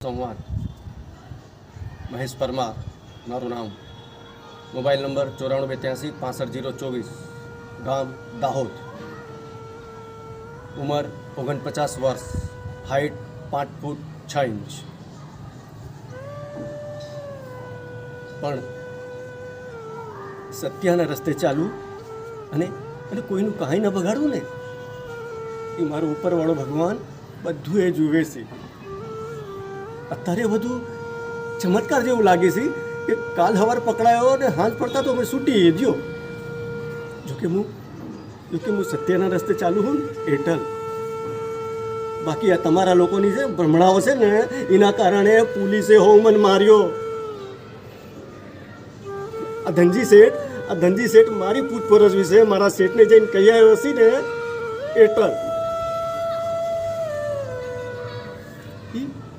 સંવાદ મહેશ પરમાર મારું નામ, મોબાઈલ નંબર 9482 65 024, ગામ દાહોદ, ઉંમર 49 વર્ષ, હાઇટ 5 ફૂટ 6 ઇંચ. પણ સત્યના રસ્તે ચાલવું અને કોઈનું કાંઈ ન બગાડવું ને, એ મારો ઉપરવાળો ભગવાન બધું એ જુએ છે. અત્યારે બધું ચમત્કાર જેવું લાગે છે કે કાલ સવાર પકડાયો અને હાથ પડતા તો અમે છૂટી ગયો. જોકે હું સત્યના રસ્તે ચાલુ હું એટલ. બાકી આ તમારા લોકોની જે ભ્રમણાઓ છે ને, એના કારણે પોલીસે મને માર્યો. આ ધનજી શેઠ મારી પૂછપરછ વિશે મારા શેઠને જઈને કહી આવ્યો છે ને એટલ.